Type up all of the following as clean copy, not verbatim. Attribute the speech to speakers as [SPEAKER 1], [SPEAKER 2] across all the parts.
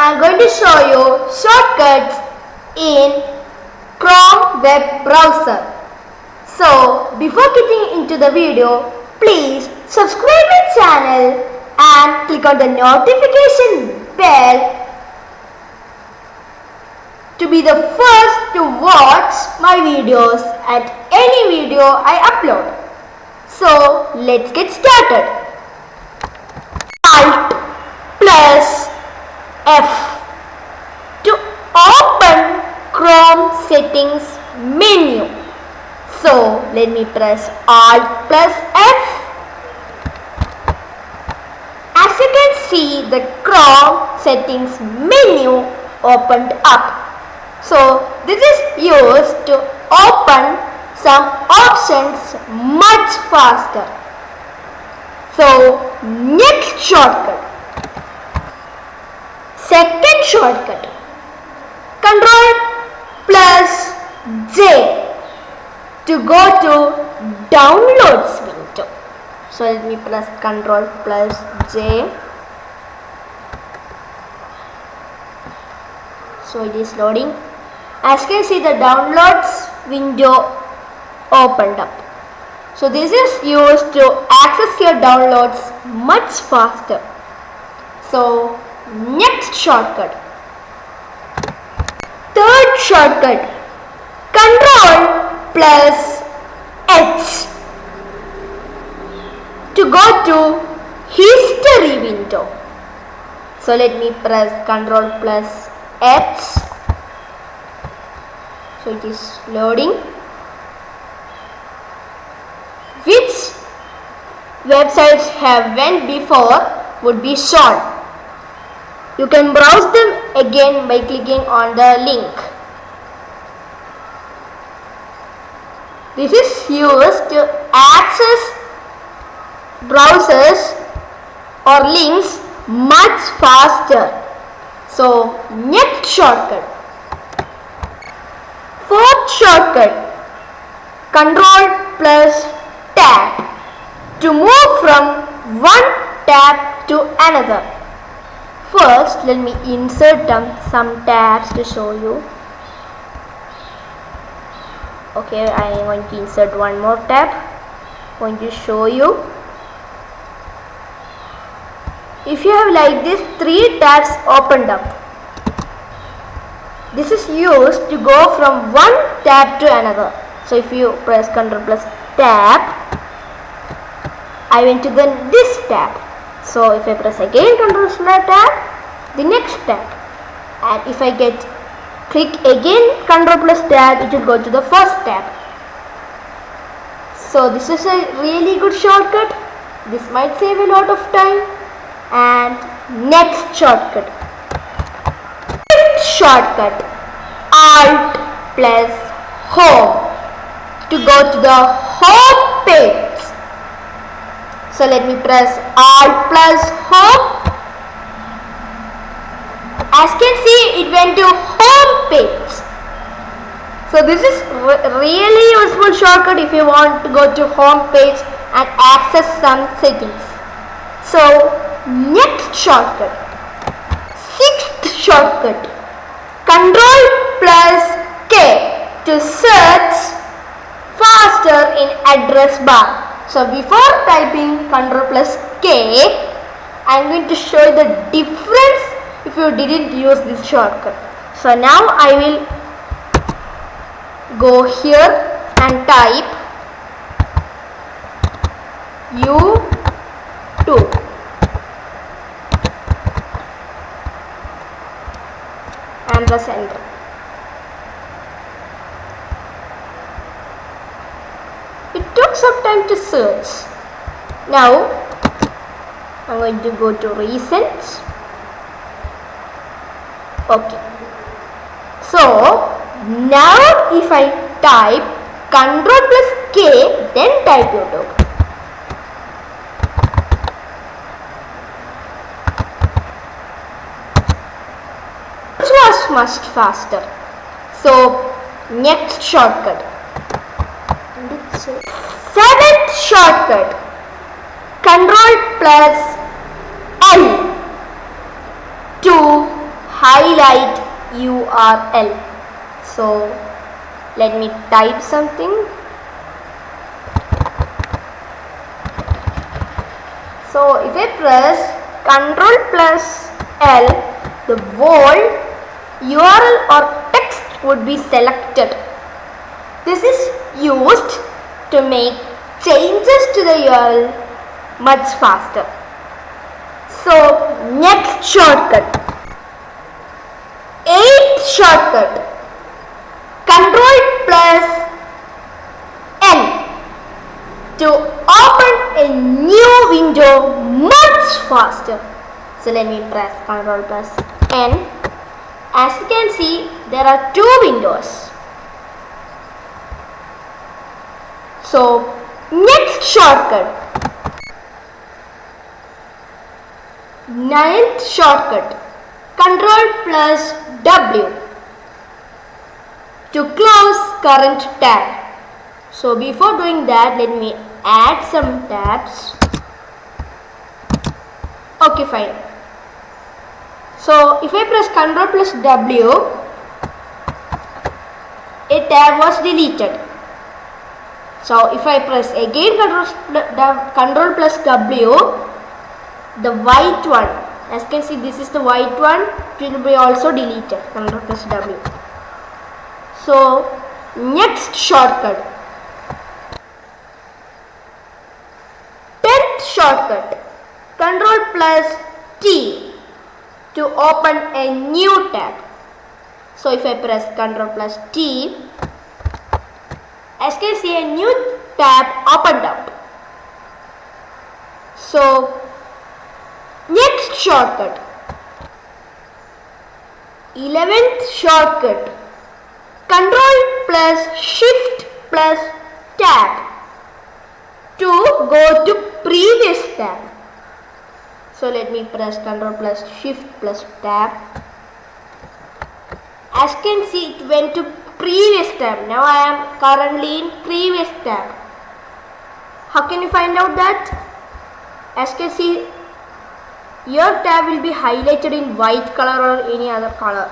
[SPEAKER 1] I'm going to show you shortcuts in Chrome web browser. So before getting into the video, please subscribe my channel and click on the notification bell to be the first to watch my videos and any video I upload. So let's get started. Alt plus F to open Chrome settings menu. So let me press Alt plus F. As you can see, the Chrome settings menu opened up. So this is used to open some options much faster. So next shortcut. Second shortcut. Control plus J to go to downloads window. So let me press Control plus J. So it is loading. As you can see, the downloads window opened up. So this is used to access your downloads much faster. So next shortcut. Third shortcut. Control plus H to go to history window. So let me press Control plus H. So it is loading. Which websites have went before would be shown. You can browse them again by clicking on the link. This is used to access browsers or links much faster. So next shortcut. Fourth shortcut. Control plus tab to move from one tab to another. First, let me insert some tabs to show you. Okay, I am going to insert one more tab. I'm going to show you. If you have like this 3 tabs opened up, this is used to go from one tab to another. So if you press Ctrl plus tab, I went to this tab. So if I press again Ctrl plus tab, the next tab. And if I click again Ctrl plus tab, it will go to the first tab. So this is a really good shortcut. This might save a lot of time. And next shortcut. Fifth shortcut. Alt plus home to go to the home page. So let me press Alt plus home. As you can see, it went to home page. So this is really useful shortcut if you want to go to home page and access some settings. So next shortcut. Sixth shortcut. Control plus K to search faster in address bar. So before typing Ctrl plus K, I am going to show you the difference if you didn't use this shortcut. So now I will go here and type U2 and press enter. It took some time to search. Now I'm going to go to recent. Okay. So now if I type Ctrl plus K, then type YouTube. It was much faster. So next shortcut. Seventh shortcut. Control plus L to highlight URL. So let me type something. So if I press Ctrl+L, the whole URL or text would be selected. This is used to make changes to the URL much faster. So next shortcut, 8th shortcut, Ctrl+N to open a new window much faster. So let me press Ctrl+N. As you can see, there are two windows. So next shortcut, 9th shortcut, Ctrl+W to close current tab. So before doing that, let me add some tabs. Okay, fine. So if I press Ctrl+W, a tab was deleted. So if I press again Ctrl+W, the white one, as you can see, this is the white one, it will be also deleted. Ctrl+W. So next shortcut, 10th shortcut, Ctrl+T to open a new tab. So if I press Ctrl+T, as you can see, a new tab opened up. So next shortcut, 11th shortcut, Ctrl+Shift+Tab to go to previous tab. So let me press Ctrl+Shift+Tab. As you can see, it went to previous tab. Now I am currently in previous tab. How can you find out that? As you can see, your tab will be highlighted in white color or any other color.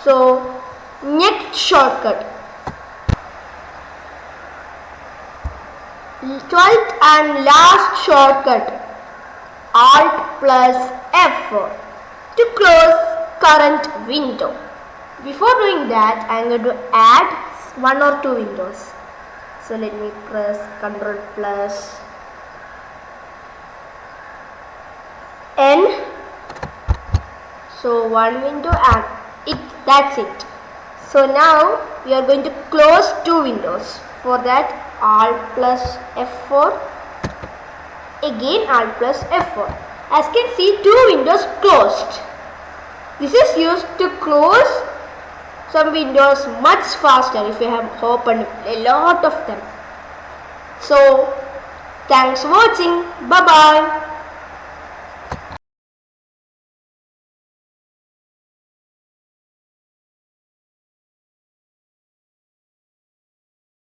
[SPEAKER 1] So next shortcut, 12th and last shortcut, Alt+F4 to close current window. Before doing that, I am going to add one or two windows. So let me press Ctrl+N. So one window and that's it. So now we are going to close two windows. For that, Alt+F4, again Alt+F4. As you can see, two windows closed. This is used to close some windows much faster if you have opened a lot of them. So thanks for watching. Bye bye.